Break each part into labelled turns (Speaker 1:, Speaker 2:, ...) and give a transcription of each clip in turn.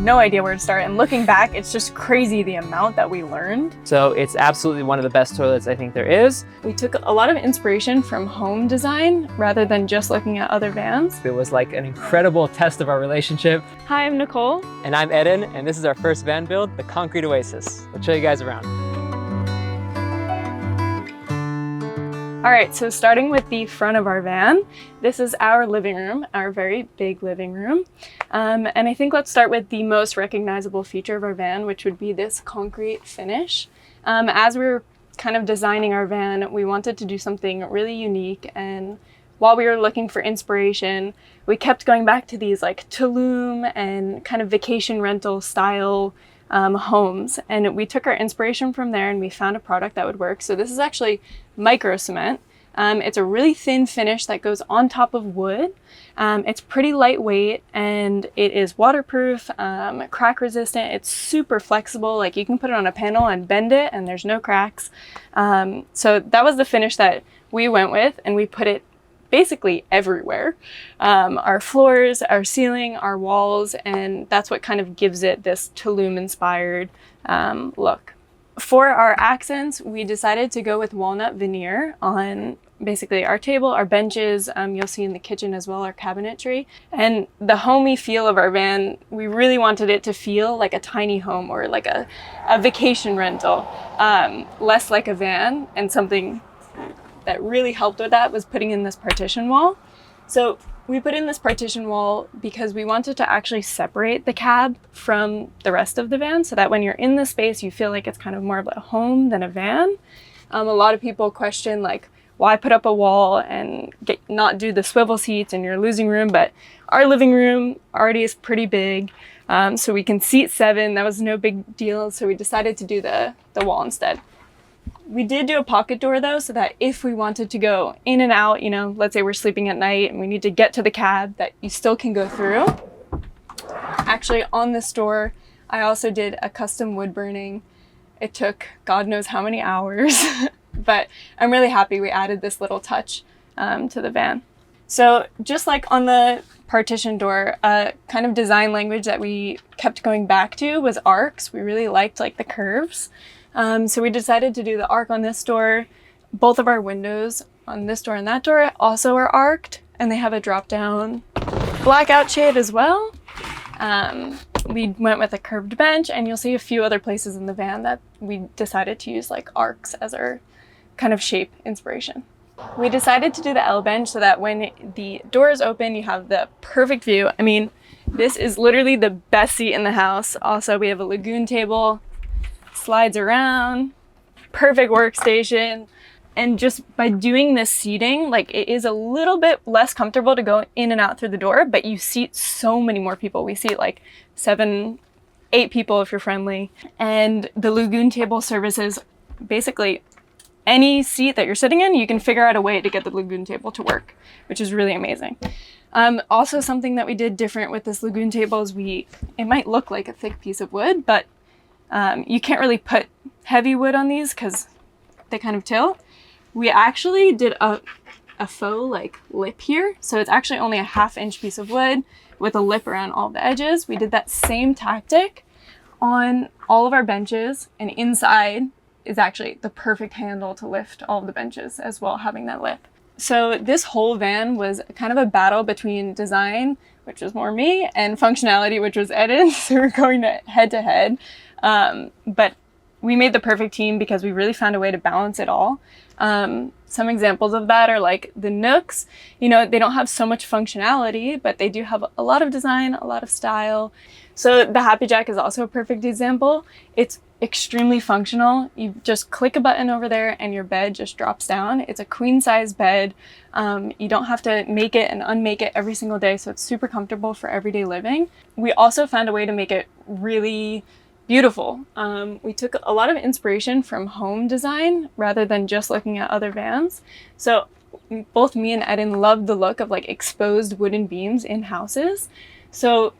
Speaker 1: no idea where to start. And looking back, it's just crazy the amount that we learned.
Speaker 2: So it's absolutely one of the best toilets I think there is.
Speaker 1: We took a lot of inspiration from home design rather than just looking at other vans.
Speaker 2: It was like an incredible test of our relationship.
Speaker 1: Hi, I'm Nicole.
Speaker 2: And I'm Edden, and this is our first van build, the Concrete Oasis. Let's show you guys around.
Speaker 1: All right, so starting with the front of our van, this is our living room, our very big living room. And I think let's start with the most recognizable feature of our van, which would be this concrete finish. As we were kind of designing our van, we wanted to do something really unique. And while we were looking for inspiration, we kept going back to these like Tulum and kind of vacation rental style homes. And we took our inspiration from there and we found a product that would work. So this is actually micro cement. It's a really thin finish that goes on top of wood. It's pretty lightweight and it is waterproof, crack resistant. It's super flexible. Like you can put it on a panel and bend it and there's no cracks. So that was the finish that we went with, and we put it basically everywhere. Our floors, our ceiling, our walls, and that's what kind of gives it this Tulum inspired look. For our accents, we decided to go with walnut veneer on basically our table, our benches, you'll see in the kitchen as well, our cabinetry. And the homey feel of our van, we really wanted it to feel like a tiny home or like a vacation rental, less like a van. And something that really helped with that was putting in this partition wall. So we put in this partition wall because we wanted to actually separate the cab from the rest of the van so that when you're in the space, you feel like it's kind of more of a home than a van. A lot of people question like, why put up a wall and not do the swivel seats and you're losing room? But our living room already is pretty big. So we can seat 7, that was no big deal. So we decided to do the wall instead. We did do a pocket door though, so that if we wanted to go in and out, you know, let's say we're sleeping at night and we need to get to the cab, that you still can go through. Actually, on this door, I also did a custom wood burning. It took God knows how many hours, but I'm really happy we added this little touch to the van. So just like on the partition door, a kind of design language that we kept going back to was arcs. We really liked like the curves. So we decided to do the arc on this door. Both of our windows on this door and that door also are arced, and they have a drop down blackout shade as well. We went with a curved bench, and you'll see a few other places in the van that we decided to use like arcs as our kind of shape inspiration. We decided to do the L bench so that when the door is open, you have the perfect view. I mean, this is literally the best seat in the house. Also, we have a lagoon table, slides around, perfect workstation. And just by doing this seating, like it is a little bit less comfortable to go in and out through the door, but you seat so many more people. We seat like 7, 8 people if you're friendly. And the lagoon table services basically any seat that you're sitting in, you can figure out a way to get the lagoon table to work, which is really amazing. Also something that we did different with this lagoon table is it might look like a thick piece of wood, but you can't really put heavy wood on these because they kind of tilt. We actually did a faux like lip here. So it's actually only a 1/2 inch piece of wood with a lip around all the edges. We did that same tactic on all of our benches, and inside is actually the perfect handle to lift all of the benches as well, having that lip. So this whole van was kind of a battle between design, which was more me, and functionality, which was Edden. So we're going head to head. But we made the perfect team because we really found a way to balance it all. Some examples of that are like the nooks. You know, they don't have so much functionality, but they do have a lot of design, a lot of style. So the Happy Jack is also a perfect example. It's extremely functional. You just click a button over there and your bed just drops down. It's a queen size bed. You don't have to make it and unmake it every single day, so it's super comfortable for everyday living. We also found a way to make it really beautiful. We took a lot of inspiration from home design rather than just looking at other vans. So both me and Edden loved the look of like exposed wooden beams in houses. So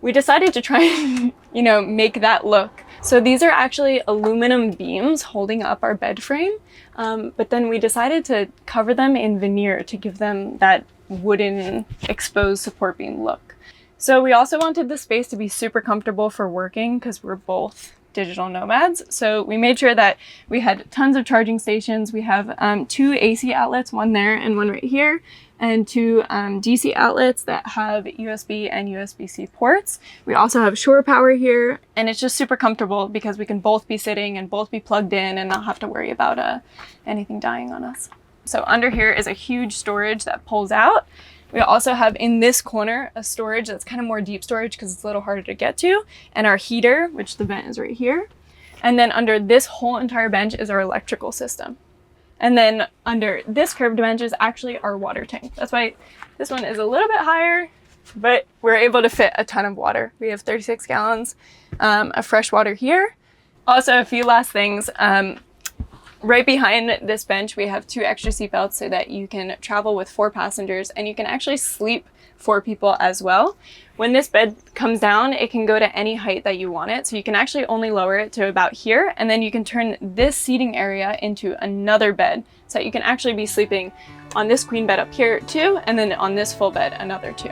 Speaker 1: we decided to try and, you know, make that look. So these are actually aluminum beams holding up our bed frame. But then we decided to cover them in veneer to give them that wooden exposed support beam look. So we also wanted the space to be super comfortable for working because we're both digital nomads. So we made sure that we had tons of charging stations. We have 2 AC outlets, one there and one right here, and 2 DC outlets that have USB and USB-C ports. We also have shore power here, and it's just super comfortable because we can both be sitting and both be plugged in and not have to worry about anything dying on us. So under here is a huge storage that pulls out. We also have in this corner a storage that's kind of more deep storage because it's a little harder to get to, and our heater, which the vent is right here. And then under this whole entire bench is our electrical system. And then under this curved bench is actually our water tank. That's why this one is a little bit higher, but we're able to fit a ton of water. We have 36 gallons of fresh water here. Also, a few last things. Right behind this bench, we have 2 extra seat belts so that you can travel with 4 passengers, and you can actually sleep 4 people as well. When this bed comes down, it can go to any height that you want it. So you can actually only lower it to about here, and then you can turn this seating area into another bed so that you can actually be sleeping on this queen bed up here too, and then on this full bed, another 2.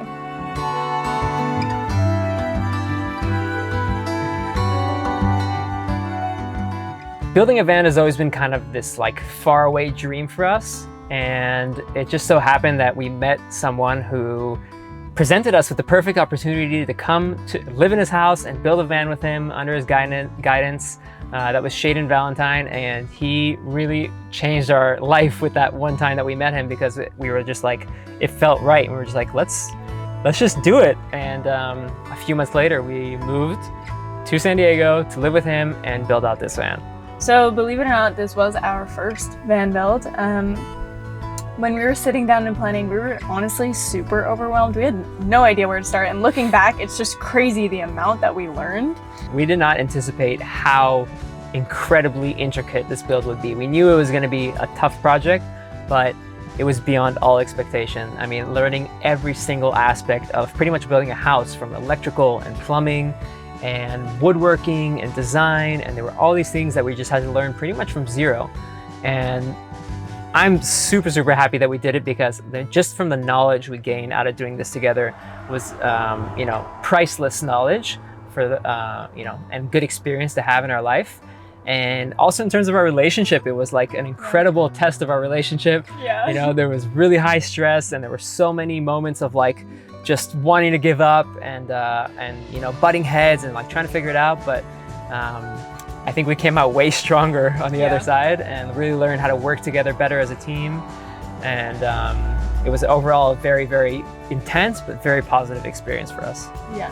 Speaker 2: Building a van has always been kind of this like faraway dream for us, and it just so happened that we met someone who presented us with the perfect opportunity to come to live in his house and build a van with him under his guidance. That was Shaden Valentine, and he really changed our life with that one time that we met him, because we were just like, it felt right, and we were just like, let's just do it. And a few months later, we moved to San Diego to live with him and build out this van.
Speaker 1: So believe it or not, this was our first van build. When we were sitting down and planning, we were honestly super overwhelmed. We had no idea where to start. And looking back, it's just crazy the amount that we learned.
Speaker 2: We did not anticipate how incredibly intricate this build would be. We knew it was going to be a tough project, but it was beyond all expectation. I mean, learning every single aspect of pretty much building a house, from electrical and plumbing and woodworking and design, and there were all these things that we just had to learn pretty much from zero. And I'm super happy that we did it, because just from the knowledge we gained out of doing this together was priceless knowledge for the and good experience to have in our life. And also in terms of our relationship, it was like an incredible test of our relationship.
Speaker 1: Yeah.
Speaker 2: There was really high stress, and there were so many moments of like just wanting to give up and butting heads and like trying to figure it out. But I think we came out way stronger on the other side, and really learned how to work together better as a team. And it was overall a very, very intense but very positive experience for us.
Speaker 1: Yeah.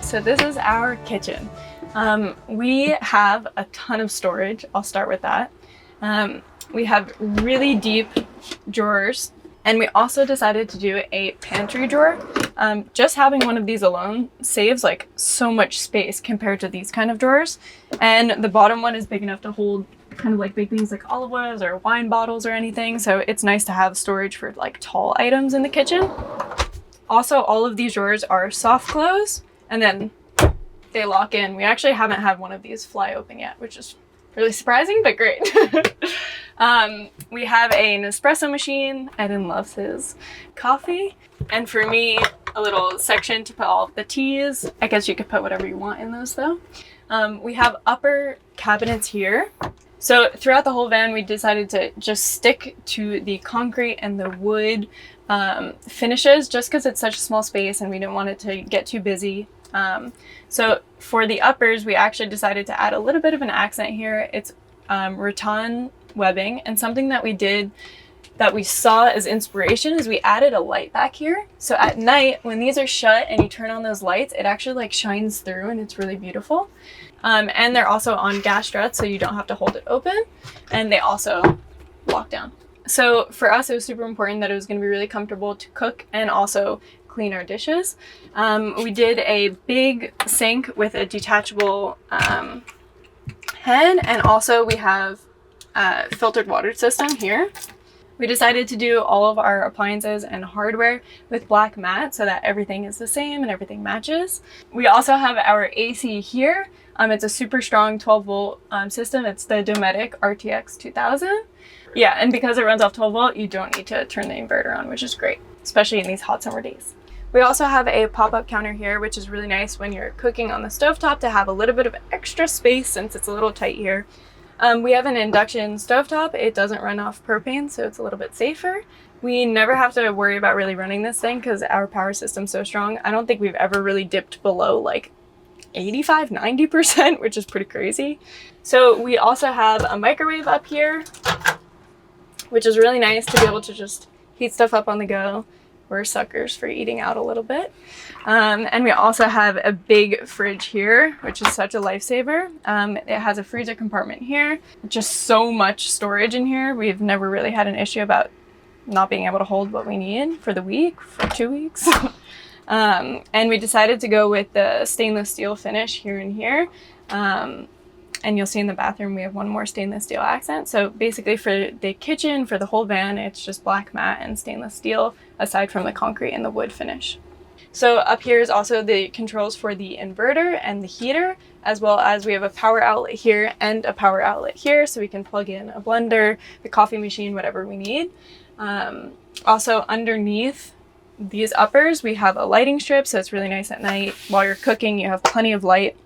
Speaker 1: So this is our kitchen. We have a ton of storage. I'll start with that. We have really deep drawers, and we also decided to do a pantry drawer. Just having one of these alone saves like so much space compared to these kind of drawers. And the bottom one is big enough to hold kind of like big things like olive oils or wine bottles or anything. So it's nice to have storage for like tall items in the kitchen. Also, all of these drawers are soft close, and then they lock in. We actually haven't had one of these fly open yet, which is really surprising, but great. We have an espresso machine. Edden loves his coffee. And for me, a little section to put all of the teas. I guess you could put whatever you want in those though. We have upper cabinets here. So throughout the whole van, we decided to just stick to the concrete and the wood finishes, just because it's such a small space and we didn't want it to get too busy. So for the uppers, we actually decided to add a little bit of an accent here. It's rattan webbing, and something that we did that we saw as inspiration is we added a light back here. So at night, when these are shut and you turn on those lights, it actually like shines through, and it's really beautiful. And they're also on gas struts, so you don't have to hold it open, and they also lock down. So for us, it was super important that it was going to be really comfortable to cook and also clean our dishes. We did a big sink with a detachable head, and also we have a filtered water system here. We decided to do all of our appliances and hardware with black matte so that everything is the same and everything matches. We also have our AC here. It's a super strong 12-volt system. It's the Dometic RTX 2000. Yeah, and because it runs off 12-volt, you don't need to turn the inverter on, which is great, especially in these hot summer days. We also have a pop-up counter here, which is really nice when you're cooking on the stovetop to have a little bit of extra space since it's a little tight here. We have an induction stovetop. It doesn't run off propane, so it's a little bit safer. We never have to worry about really running this thing because our power system's so strong. I don't think we've ever really dipped below like 85–90%, which is pretty crazy. So we also have a microwave up here, which is really nice to be able to just heat stuff up on the go. We're suckers for eating out a little bit. And we also have a big fridge here, which is such a lifesaver. It has a freezer compartment here, just so much storage in here. We've never really had an issue about not being able to hold what we need for the week, for 2 weeks. And we decided to go with the stainless steel finish here and here. And you'll see in the bathroom, we have one more stainless steel accent. So basically for the kitchen, for the whole van, it's just black matte and stainless steel, aside from the concrete and the wood finish. So up here is also the controls for the inverter and the heater, as well as we have a power outlet here and a power outlet here. So we can plug in a blender, the coffee machine, whatever we need. Also underneath these uppers, we have a lighting strip. So it's really nice at night. While you're cooking, you have plenty of light.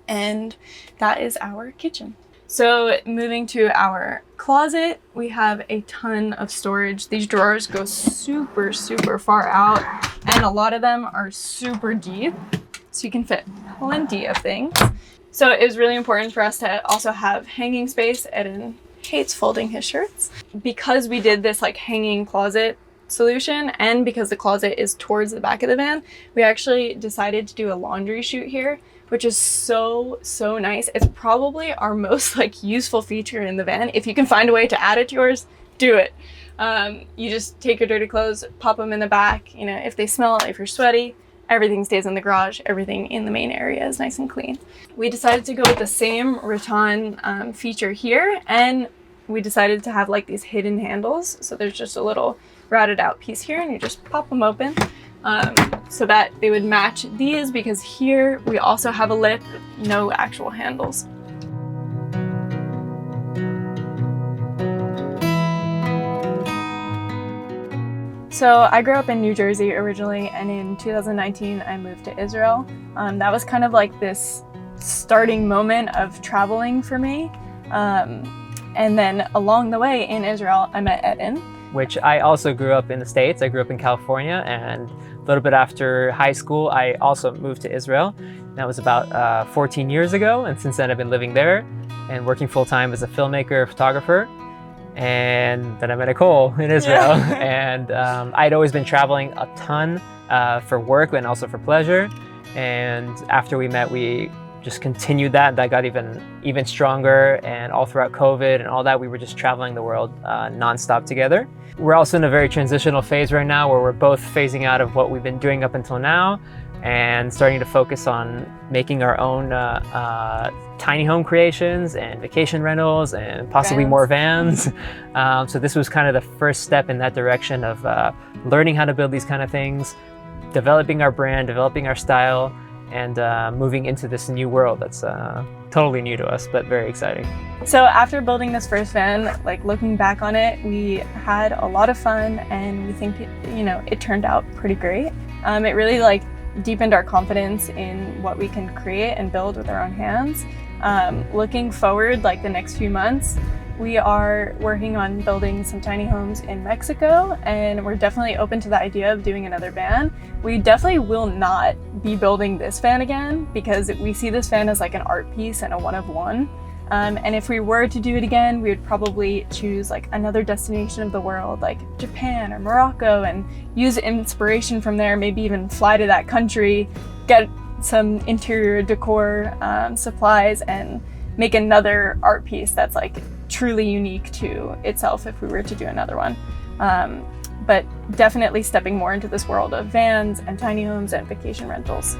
Speaker 1: And that is our kitchen. So moving to our closet, we have a ton of storage. These drawers go super, super far out, and a lot of them are super deep, so you can fit plenty of things. So it was really important for us to also have hanging space. Edden hates folding his shirts. Because we did this like hanging closet solution, and because the closet is towards the back of the van, we actually decided to do a laundry chute here, which is so nice. It's probably our most like useful feature in the van. If you can find a way to add it to yours, do it. You just take your dirty clothes, pop them in the back. You know, if they smell, if you're sweaty, everything stays in the garage. Everything in the main area is nice and clean. We decided to go with the same rattan feature here, and we decided to have like these hidden handles. So there's just a little routed out piece here, and you just pop them open. So that they would match these, because here we also have a lip, no actual handles. So I grew up in New Jersey originally, and in 2019 I moved to Israel. That was kind of like this starting moment of traveling for me. And then along the way in Israel, I met Edden.
Speaker 2: Which I also grew up in the States. I grew up in California, and a little bit after high school, I also moved to Israel. That was about 14 years ago, and since then I've been living there and working full-time as a filmmaker, photographer. And then I met Nicole in Israel. And I'd always been traveling a ton for work and also for pleasure. And after we met, we just continued that. That got even stronger, and all throughout COVID and all that, we were just traveling the world nonstop together. We're also in a very transitional phase right now where we're both phasing out of what we've been doing up until now and starting to focus on making our own tiny home creations and vacation rentals and possibly more vans. So this was kind of the first step in that direction of learning how to build these kind of things, developing our brand, developing our style, and moving into this new world that's totally new to us, but very exciting.
Speaker 1: So after building this first van, like looking back on it, we had a lot of fun, and we think it turned out pretty great. It really like deepened our confidence in what we can create and build with our own hands. Looking forward, like the next few months, we are working on building some tiny homes in Mexico, and we're definitely open to the idea of doing another van. We definitely will not be building this van again, because we see this van as like an art piece and a one of one. And if we were to do it again, we would probably choose like another destination of the world, like Japan or Morocco, and use inspiration from there, maybe even fly to that country, get some interior decor supplies, and make another art piece that's like truly unique to itself if we were to do another one. But definitely stepping more into this world of vans and tiny homes and vacation rentals.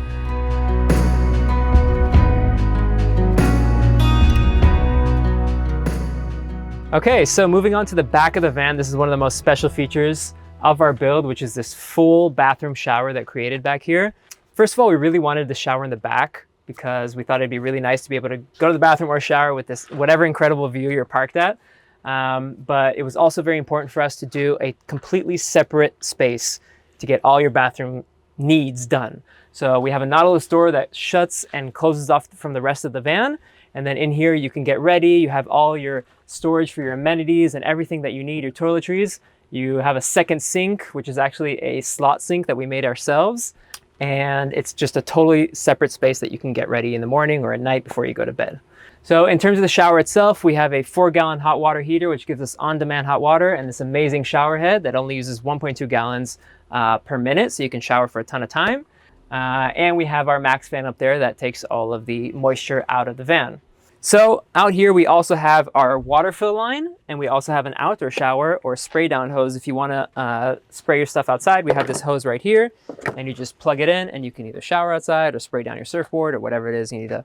Speaker 2: Okay, so moving on to the back of the van, this is one of the most special features of our build, which is this full bathroom shower that created back here. First of all, we really wanted the shower in the back because we thought it'd be really nice to be able to go to the bathroom or shower with this whatever incredible view you're parked at. But it was also very important for us to do a completely separate space to get all your bathroom needs done. So we have a Nautilus door that shuts and closes off from the rest of the van. And then in here you can get ready. You have all your storage for your amenities and everything that you need, your toiletries. You have a second sink, which is actually a slot sink that we made ourselves. And it's just a totally separate space that you can get ready in the morning or at night before you go to bed. So in terms of the shower itself, we have a 4-gallon hot water heater, which gives us on-demand hot water, and this amazing shower head that only uses 1.2 gallons per minute, so you can shower for a ton of time. And we have our max fan up there that takes all of the moisture out of the van. So out here we also have our water fill line, and we also have an outdoor shower or spray down hose. If you want to spray your stuff outside, we have this hose right here, and you just plug it in and you can either shower outside or spray down your surfboard or whatever it is you need to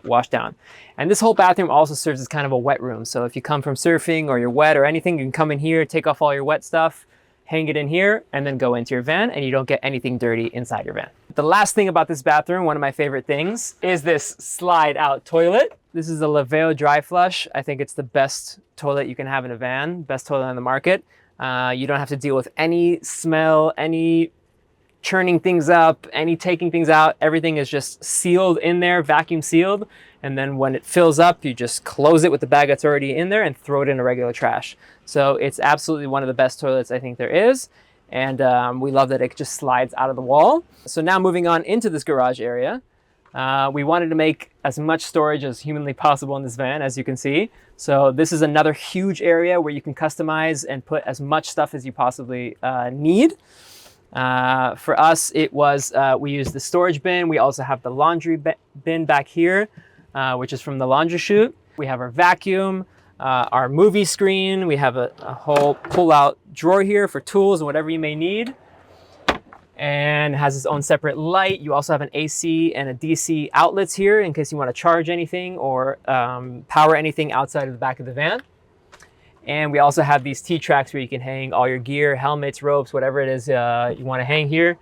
Speaker 2: wash down. And this whole bathroom also serves as kind of a wet room. So if you come from surfing or you're wet or anything, you can come in here, take off all your wet stuff, hang it in here, and then go into your van, and you don't get anything dirty inside your van. The last thing about this bathroom, one of my favorite things, is this slide out toilet. This is a Laveo dry flush. I think it's the best toilet you can have in a van, best toilet on the market. You don't have to deal with any smell, any churning things up, any taking things out. Everything is just sealed in there, vacuum sealed. And then when it fills up, you just close it with the bag that's already in there and throw it in a regular trash. So it's absolutely one of the best toilets I think there is. And we love that it just slides out of the wall. So now moving on into this garage area, we wanted to make as much storage as humanly possible in this van, as you can see. So this is another huge area where you can customize and put as much stuff as you possibly need. For us, it was, we used the storage bin. We also have the laundry bin back here, which is from the laundry chute. We have our vacuum, our movie screen. We have a whole pull-out drawer here for tools and whatever you may need. And it has its own separate light. You also have an AC and a DC outlets here in case you want to charge anything or power anything outside of the back of the van. And we also have these T-tracks where you can hang all your gear, helmets, ropes, whatever it is you want to hang here.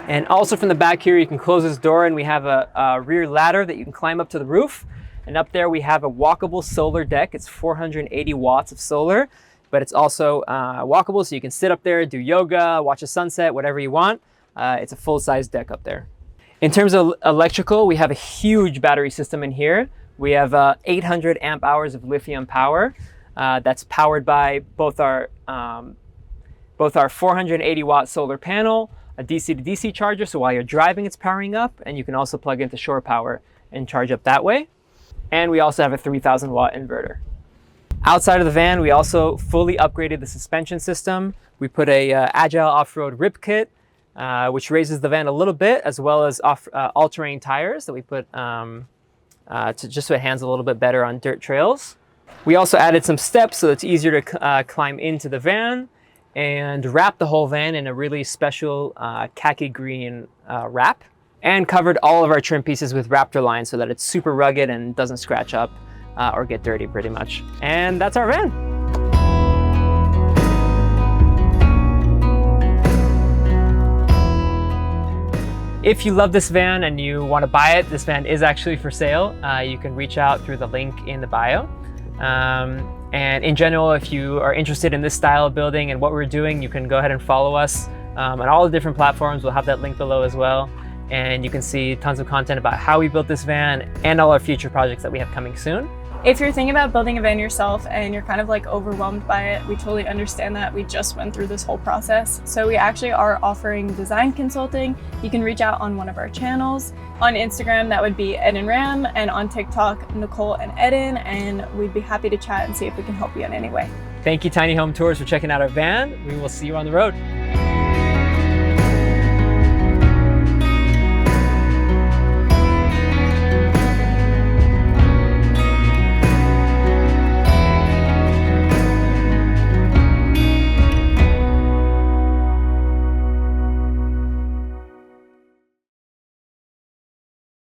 Speaker 2: And also from the back here, you can close this door and we have a rear ladder that you can climb up to the roof. And up there we have a walkable solar deck. It's 480 watts of solar, but it's also walkable, so you can sit up there, do yoga, watch a sunset, whatever you want. It's a full-size deck up there. In terms of electrical, we have a huge battery system in here. We have 800 amp hours of lithium power. That's powered by both our 480 watt solar panel, a DC to DC charger, so while you're driving it's powering up, and you can also plug into shore power and charge up that way. And we also have a 3000 watt inverter. Outside of the van, we also fully upgraded the suspension system. We put a Agile off-road rip kit, which raises the van a little bit, as well as all-terrain tires that we put just so it hands a little bit better on dirt trails. We also added some steps so it's easier to climb into the van, and wrapped the whole van in a really special khaki green wrap, and covered all of our trim pieces with Raptor line so that it's super rugged and doesn't scratch up or get dirty pretty much. And that's our van. If you love this van and you want to buy it, this van is actually for sale. You can reach out through the link in the bio. And in general, if you are interested in this style of building and what we're doing, you can go ahead and follow us on all the different platforms. We'll have that link below as well. And you can see tons of content about how we built this van and all our future projects that we have coming soon.
Speaker 1: If you're thinking about building a van yourself and you're kind of like overwhelmed by it, we totally understand that. We just went through this whole process. So we actually are offering design consulting. You can reach out on one of our channels. On Instagram, that would be Edden Ram, and on TikTok, Nicole and Edden, and we'd be happy to chat and see if we can help you in any way.
Speaker 2: Thank you, Tiny Home Tours, for checking out our van. We will see you on the road.